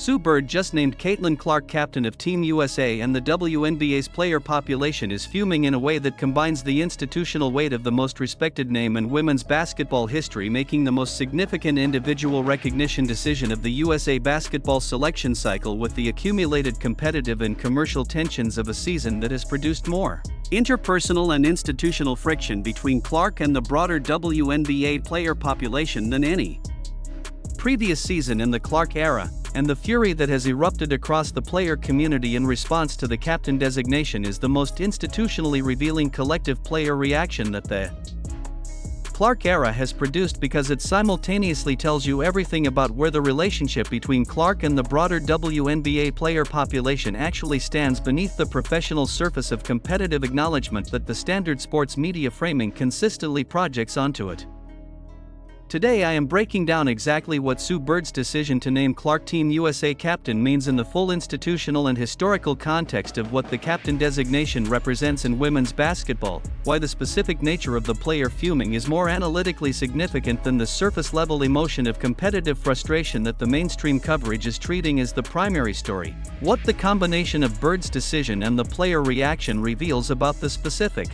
Sue Bird just named Caitlin Clark captain of Team USA, and the WNBA's player population is fuming in a way that combines the institutional weight of the most respected name in women's basketball history, making the most significant individual recognition decision of the USA basketball selection cycle with the accumulated competitive and commercial tensions of a season that has produced more interpersonal and institutional friction between Clark and the broader WNBA player population than any previous season in the Clark era, and the fury that has erupted across the player community in response to the captain designation is the most institutionally revealing collective player reaction that the Clark era has produced, because it simultaneously tells you everything about where the relationship between Clark and the broader WNBA player population actually stands beneath the professional surface of competitive acknowledgement that the standard sports media framing consistently projects onto it. Today I am breaking down exactly what Sue Bird's decision to name Clark Team USA captain means in the full institutional and historical context of what the captain designation represents in women's basketball, why the specific nature of the player fuming is more analytically significant than the surface-level emotion of competitive frustration that the mainstream coverage is treating as the primary story, what the combination of Bird's decision and the player reaction reveals about the specific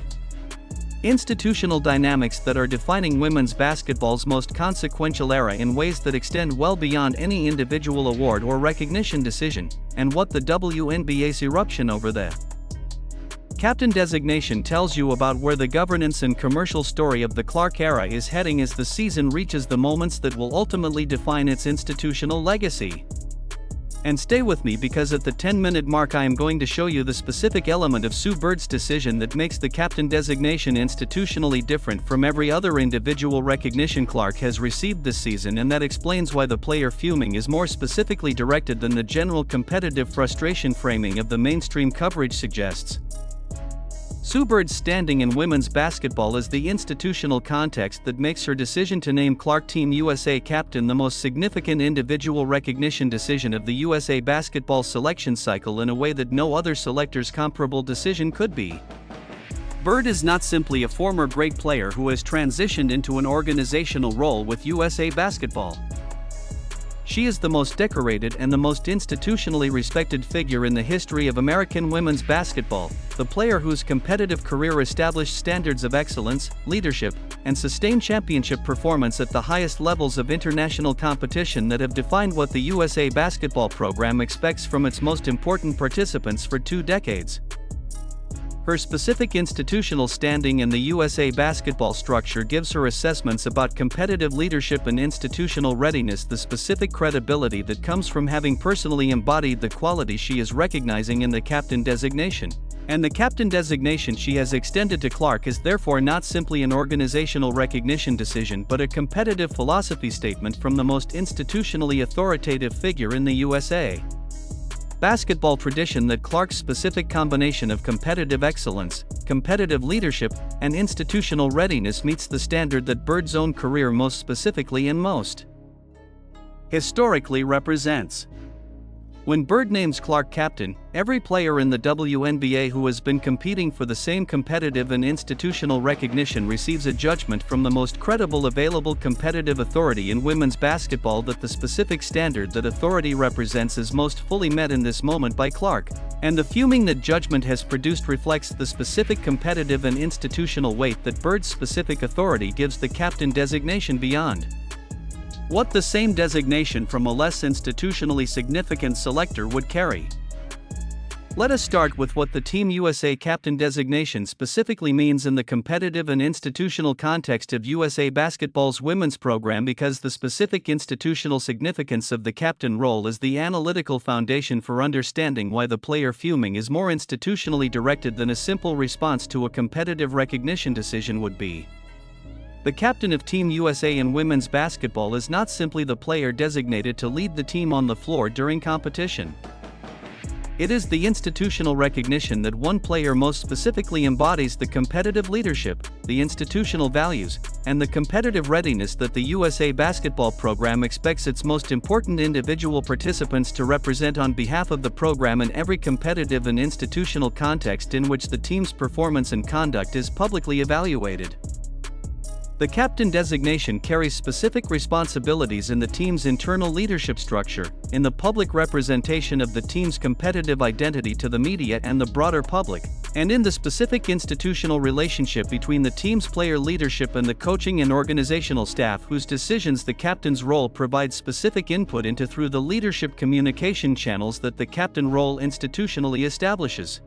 institutional dynamics that are defining women's basketball's most consequential era in ways that extend well beyond any individual award or recognition decision, and what the WNBA's eruption over the captain designation tells you about where the governance and commercial story of the Clark era is heading as the season reaches the moments that will ultimately define its institutional legacy. And stay with me, because at the 10-minute mark I am going to show you the specific element of Sue Bird's decision that makes the captain designation institutionally different from every other individual recognition Clark has received this season, and that explains why the player fuming is more specifically directed than the general competitive frustration framing of the mainstream coverage suggests. Sue Bird's standing in women's basketball is the institutional context that makes her decision to name Clark Team USA captain the most significant individual recognition decision of the USA basketball selection cycle in a way that no other selector's comparable decision could be. Bird is not simply a former great player who has transitioned into an organizational role with USA basketball. She is the most decorated and the most institutionally respected figure in the history of American women's basketball, the player whose competitive career established standards of excellence, leadership, and sustained championship performance at the highest levels of international competition that have defined what the USA basketball program expects from its most important participants for 2 decades. Her specific institutional standing in the USA basketball structure gives her assessments about competitive leadership and institutional readiness the specific credibility that comes from having personally embodied the quality she is recognizing in the captain designation. And the captain designation she has extended to Clark is therefore not simply an organizational recognition decision but a competitive philosophy statement from the most institutionally authoritative figure in the USA basketball tradition that Clark's specific combination of competitive excellence, competitive leadership, and institutional readiness meets the standard that Bird's own career most specifically and most historically represents. When Bird names Clark captain, every player in the WNBA who has been competing for the same competitive and institutional recognition receives a judgment from the most credible available competitive authority in women's basketball that the specific standard that authority represents is most fully met in this moment by Clark, and the fuming that judgment has produced reflects the specific competitive and institutional weight that Bird's specific authority gives the captain designation beyond what the same designation from a less institutionally significant selector would carry. Let us start with what the Team USA captain designation specifically means in the competitive and institutional context of USA basketball's women's program, because the specific institutional significance of the captain role is the analytical foundation for understanding why the player fuming is more institutionally directed than a simple response to a competitive recognition decision would be. The captain of Team USA in women's basketball is not simply the player designated to lead the team on the floor during competition. It is the institutional recognition that one player most specifically embodies the competitive leadership, the institutional values, and the competitive readiness that the USA basketball program expects its most important individual participants to represent on behalf of the program in every competitive and institutional context in which the team's performance and conduct is publicly evaluated. The captain designation carries specific responsibilities in the team's internal leadership structure, in the public representation of the team's competitive identity to the media and the broader public, and in the specific institutional relationship between the team's player leadership and the coaching and organizational staff, whose decisions the captain's role provides specific input into through the leadership communication channels that the captain role institutionally establishes.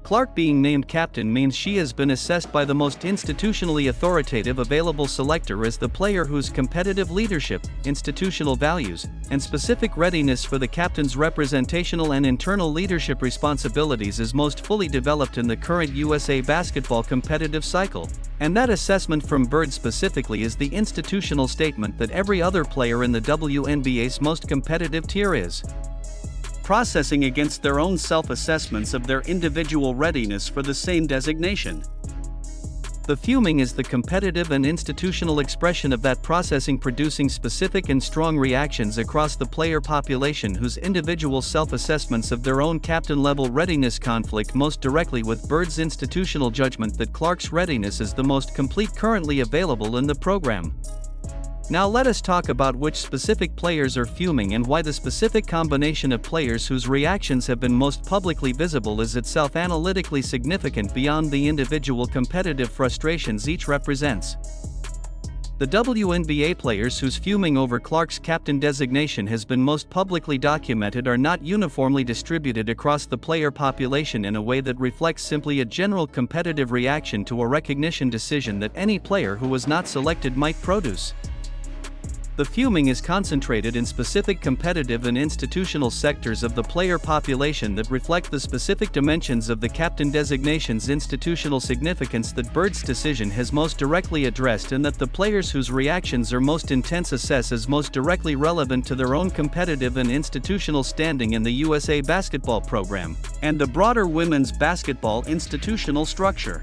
Clark being named captain means she has been assessed by the most institutionally authoritative available selector as the player whose competitive leadership, institutional values, and specific readiness for the captain's representational and internal leadership responsibilities is most fully developed in the current USA basketball competitive cycle. And that assessment from Bird specifically is the institutional statement that every other player in the WNBA's most competitive tier is processing against their own self-assessments of their individual readiness for the same designation. The fuming is the competitive and institutional expression of that processing, producing specific and strong reactions across the player population whose individual self-assessments of their own captain-level readiness conflict most directly with Bird's institutional judgment that Clark's readiness is the most complete currently available in the program. Now let us talk about which specific players are fuming and why the specific combination of players whose reactions have been most publicly visible is itself analytically significant beyond the individual competitive frustrations each represents. The WNBA players whose fuming over Clark's captain designation has been most publicly documented are not uniformly distributed across the player population in a way that reflects simply a general competitive reaction to a recognition decision that any player who was not selected might produce. The fuming is concentrated in specific competitive and institutional sectors of the player population that reflect the specific dimensions of the captain designation's institutional significance that Bird's decision has most directly addressed, and that the players whose reactions are most intense assess as most directly relevant to their own competitive and institutional standing in the USA basketball program, and the broader women's basketball institutional structure.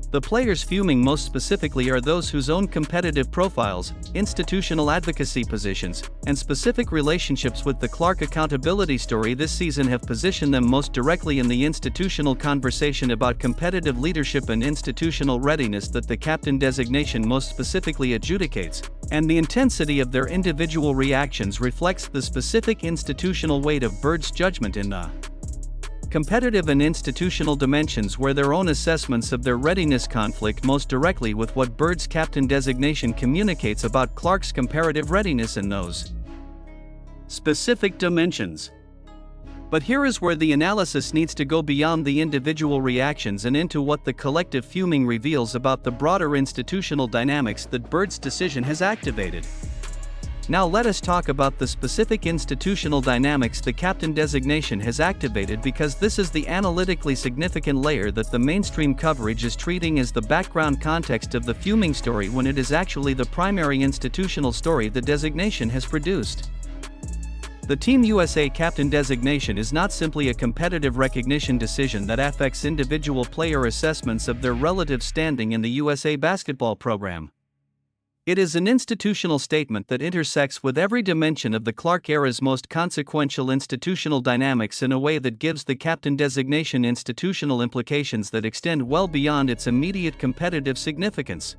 The players fuming most specifically are those whose own competitive profiles, institutional advocacy positions, and specific relationships with the Clark accountability story this season have positioned them most directly in the institutional conversation about competitive leadership and institutional readiness that the captain designation most specifically adjudicates, and the intensity of their individual reactions reflects the specific institutional weight of Bird's judgment in the competitive and institutional dimensions where their own assessments of their readiness conflict most directly with what Bird's captain designation communicates about Clark's comparative readiness in those specific dimensions. But here is where the analysis needs to go beyond the individual reactions and into what the collective fuming reveals about the broader institutional dynamics that Bird's decision has activated. Now let us talk about the specific institutional dynamics the captain designation has activated, because this is the analytically significant layer that the mainstream coverage is treating as the background context of the fuming story when it is actually the primary institutional story the designation has produced. The Team USA captain designation is not simply a competitive recognition decision that affects individual player assessments of their relative standing in the USA basketball program. It is an institutional statement that intersects with every dimension of the Clark era's most consequential institutional dynamics in a way that gives the captain designation institutional implications that extend well beyond its immediate competitive significance.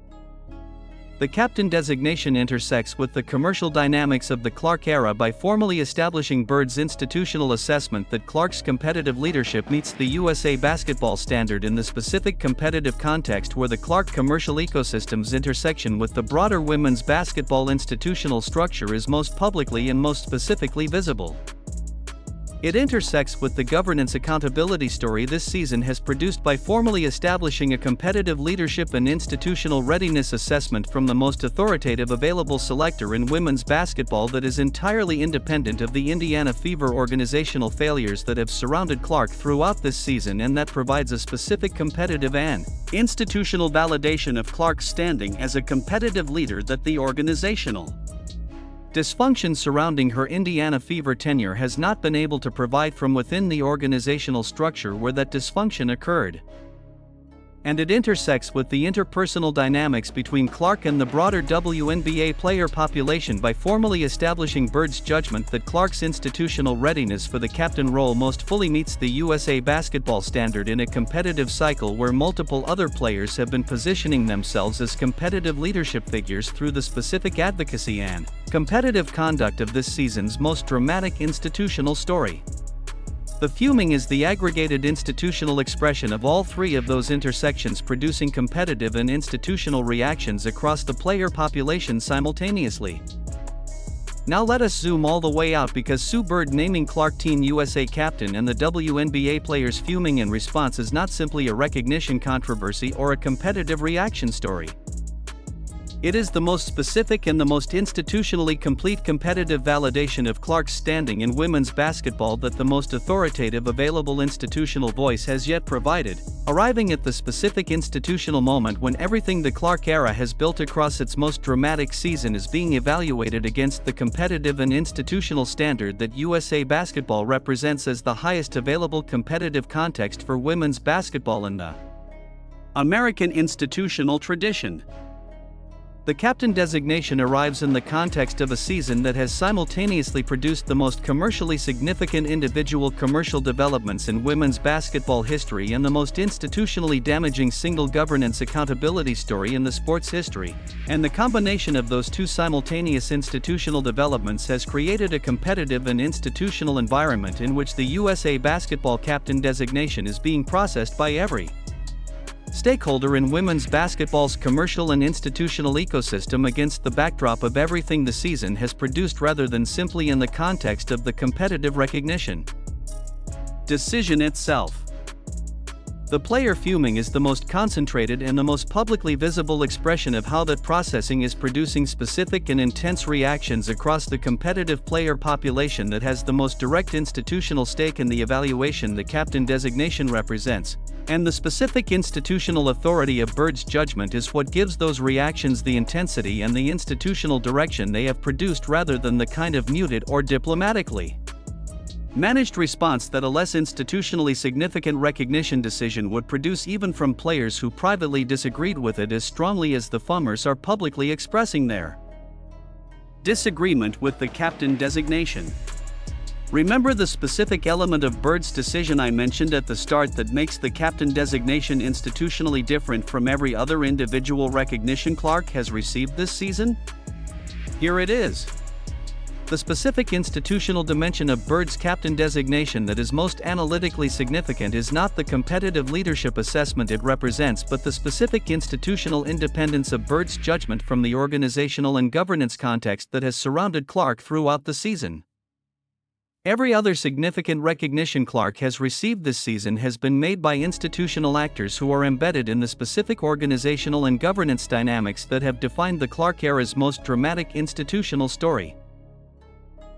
The captain designation intersects with the commercial dynamics of the Clark era by formally establishing Bird's institutional assessment that Clark's competitive leadership meets the USA basketball standard in the specific competitive context where the Clark commercial ecosystem's intersection with the broader women's basketball institutional structure is most publicly and most specifically visible. It intersects with the governance accountability story this season has produced by formally establishing a competitive leadership and institutional readiness assessment from the most authoritative available selector in women's basketball that is entirely independent of the Indiana Fever organizational failures that have surrounded Clark throughout this season, and that provides a specific competitive and institutional validation of Clark's standing as a competitive leader that the organizational dysfunction surrounding her Indiana Fever tenure has not been able to provide from within the organizational structure where that dysfunction occurred. And it intersects with the interpersonal dynamics between Clark and the broader WNBA player population by formally establishing Bird's judgment that Clark's institutional readiness for the captain role most fully meets the USA basketball standard in a competitive cycle where multiple other players have been positioning themselves as competitive leadership figures through the specific advocacy and competitive conduct of this season's most dramatic institutional story. The fuming is the aggregated institutional expression of all three of those intersections, producing competitive and institutional reactions across the player population simultaneously. Now let us zoom all the way out, because Sue Bird naming Clark Team USA captain and the WNBA players fuming in response is not simply a recognition controversy or a competitive reaction story. It is the most specific and the most institutionally complete competitive validation of Clark's standing in women's basketball that the most authoritative available institutional voice has yet provided, arriving at the specific institutional moment when everything the Clark era has built across its most dramatic season is being evaluated against the competitive and institutional standard that USA basketball represents as the highest available competitive context for women's basketball in the American institutional tradition. The captain designation arrives in the context of a season that has simultaneously produced the most commercially significant individual commercial developments in women's basketball history and the most institutionally damaging single governance accountability story in the sport's history. And the combination of those two simultaneous institutional developments has created a competitive and institutional environment in which the USA basketball captain designation is being processed by every stakeholder in women's basketball's commercial and institutional ecosystem against the backdrop of everything the season has produced rather than simply in the context of the competitive recognition decision itself. The player fuming is the most concentrated and the most publicly visible expression of how that processing is producing specific and intense reactions across the competitive player population that has the most direct institutional stake in the evaluation the captain designation represents. And the specific institutional authority of Bird's judgment is what gives those reactions the intensity and the institutional direction they have produced rather than the kind of muted or diplomatically managed response that a less institutionally significant recognition decision would produce, even from players who privately disagreed with it as strongly as the FUMers are publicly expressing their disagreement with the captain designation. Remember the specific element of Bird's decision I mentioned at the start that makes the captain designation institutionally different from every other individual recognition Clark has received this season? Here it is. The specific institutional dimension of Bird's captain designation that is most analytically significant is not the competitive leadership assessment it represents, but the specific institutional independence of Bird's judgment from the organizational and governance context that has surrounded Clark throughout the season. Every other significant recognition Clark has received this season has been made by institutional actors who are embedded in the specific organizational and governance dynamics that have defined the Clark era's most dramatic institutional story.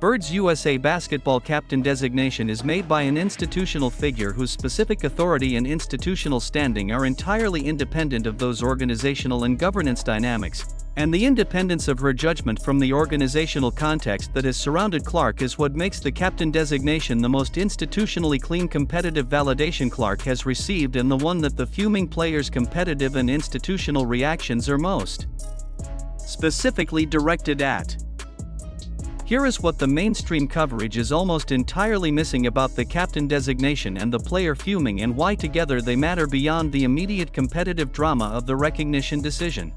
Bird's USA basketball captain designation is made by an institutional figure whose specific authority and institutional standing are entirely independent of those organizational and governance dynamics, and the independence of her judgment from the organizational context that has surrounded Clark is what makes the captain designation the most institutionally clean competitive validation Clark has received, and the one that the fuming players' competitive and institutional reactions are most specifically directed at. Here is what the mainstream coverage is almost entirely missing about the captain designation and the player fuming, and why together they matter beyond the immediate competitive drama of the recognition decision.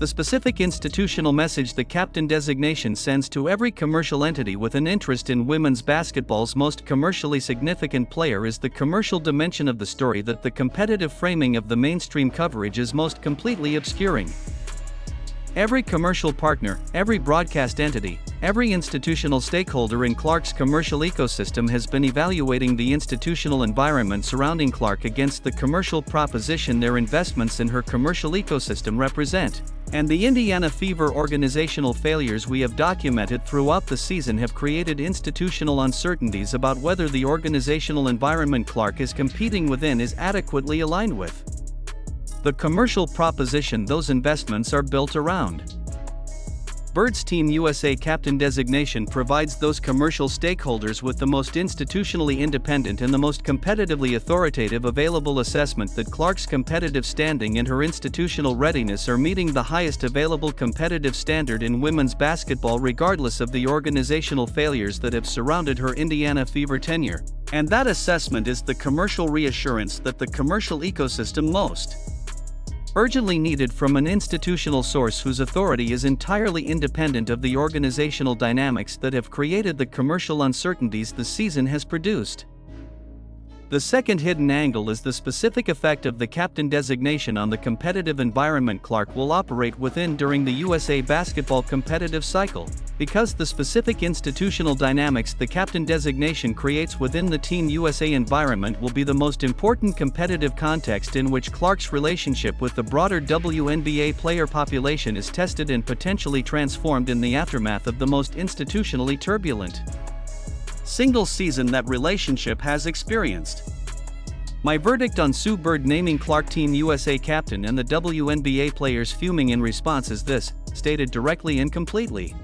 The specific institutional message the captain designation sends to every commercial entity with an interest in women's basketball's most commercially significant player is the commercial dimension of the story that the competitive framing of the mainstream coverage is most completely obscuring. Every commercial partner, every broadcast entity, every institutional stakeholder in Clark's commercial ecosystem has been evaluating the institutional environment surrounding Clark against the commercial proposition their investments in her commercial ecosystem represent. And the Indiana Fever organizational failures we have documented throughout the season have created institutional uncertainties about whether the organizational environment Clark is competing within is adequately aligned with the commercial proposition those investments are built around. Bird's Team USA captain designation provides those commercial stakeholders with the most institutionally independent and the most competitively authoritative available assessment that Clark's competitive standing and her institutional readiness are meeting the highest available competitive standard in women's basketball regardless of the organizational failures that have surrounded her Indiana Fever tenure. And that assessment is the commercial reassurance that the commercial ecosystem most urgently needed from an institutional source whose authority is entirely independent of the organizational dynamics that have created the commercial uncertainties the season has produced. The second hidden angle is the specific effect of the captain designation on the competitive environment Clark will operate within during the USA basketball competitive cycle. Because the specific institutional dynamics the captain designation creates within the Team USA environment will be the most important competitive context in which Clark's relationship with the broader WNBA player population is tested and potentially transformed in the aftermath of the most institutionally turbulent single season that relationship has experienced. My verdict on Sue Bird naming Clark Team USA captain and the WNBA players fuming in response is this, stated directly and completely.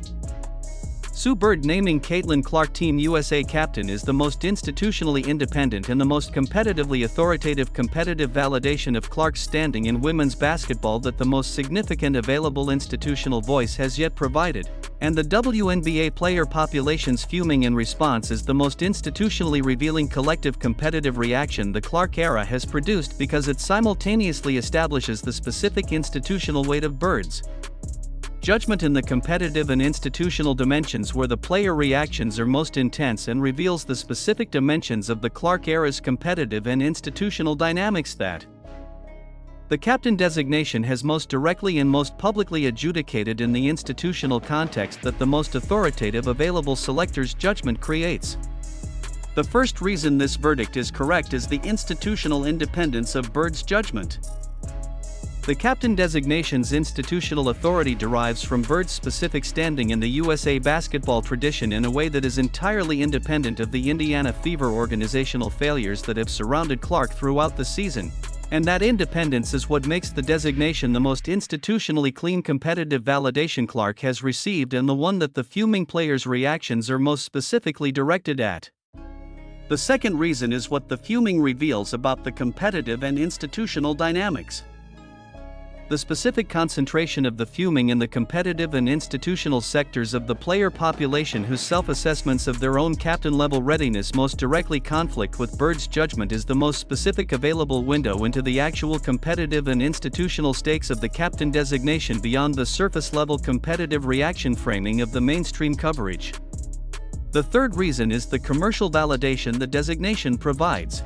Sue Bird naming Caitlin Clark Team USA captain is the most institutionally independent and the most competitively authoritative competitive validation of Clark's standing in women's basketball that the most significant available institutional voice has yet provided. And the WNBA player population's fuming in response is the most institutionally revealing collective competitive reaction the Clark era has produced because it simultaneously establishes the specific institutional weight of Bird's judgment in the competitive and institutional dimensions where the player reactions are most intense and reveals the specific dimensions of the Clark era's competitive and institutional dynamics that the captain designation has most directly and most publicly adjudicated in the institutional context that the most authoritative available selector's judgment creates. The first reason this verdict is correct is the institutional independence of Bird's judgment. The captain designation's institutional authority derives from Bird's specific standing in the USA basketball tradition in a way that is entirely independent of the Indiana Fever organizational failures that have surrounded Clark throughout the season. And that independence is what makes the designation the most institutionally clean competitive validation Clark has received and the one that the fuming players' reactions are most specifically directed at. The second reason is what the fuming reveals about the competitive and institutional dynamics. The specific concentration of the fuming in the competitive and institutional sectors of the player population whose self-assessments of their own captain-level readiness most directly conflict with Bird's judgment is the most specific available window into the actual competitive and institutional stakes of the captain designation beyond the surface-level competitive reaction framing of the mainstream coverage. The third reason is the commercial validation the designation provides.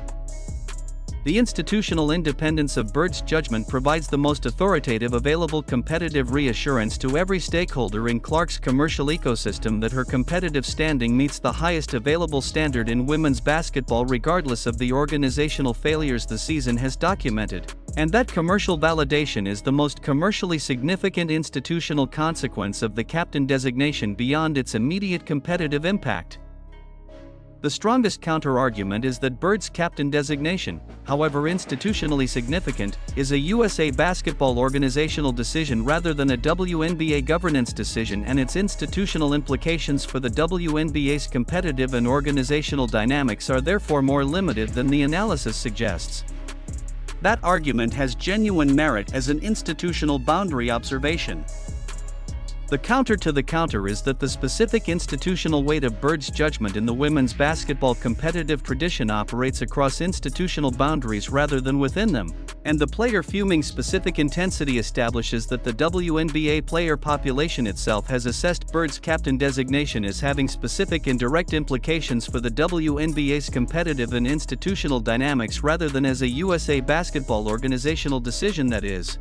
The institutional independence of Bird's judgment provides the most authoritative available competitive reassurance to every stakeholder in Clark's commercial ecosystem that her competitive standing meets the highest available standard in women's basketball regardless of the organizational failures the season has documented. And that commercial validation is the most commercially significant institutional consequence of the captain designation beyond its immediate competitive impact. The strongest counter-argument is that Bird's captain designation, however institutionally significant, is a USA basketball organizational decision rather than a WNBA governance decision, and its institutional implications for the WNBA's competitive and organizational dynamics are therefore more limited than the analysis suggests. That argument has genuine merit as an institutional boundary observation. The counter to the counter is that the specific institutional weight of Bird's judgment in the women's basketball competitive tradition operates across institutional boundaries rather than within them, and the player fuming specific intensity establishes that the WNBA player population itself has assessed Bird's captain designation as having specific and direct implications for the WNBA's competitive and institutional dynamics rather than as a USA basketball organizational decision that is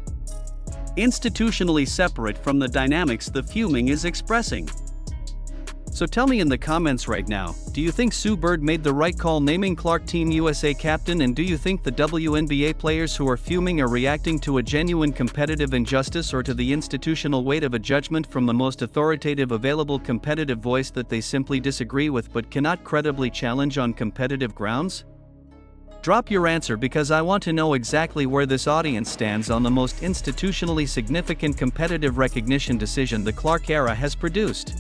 institutionally separate from the dynamics the fuming is expressing. So tell me in the comments right now, do you think Sue Bird made the right call naming Clark Team USA captain, and do you think the WNBA players who are fuming are reacting to a genuine competitive injustice or to the institutional weight of a judgment from the most authoritative available competitive voice that they simply disagree with but cannot credibly challenge on competitive grounds? Drop your answer because I want to know exactly where this audience stands on the most institutionally significant competitive recognition decision the Clark era has produced.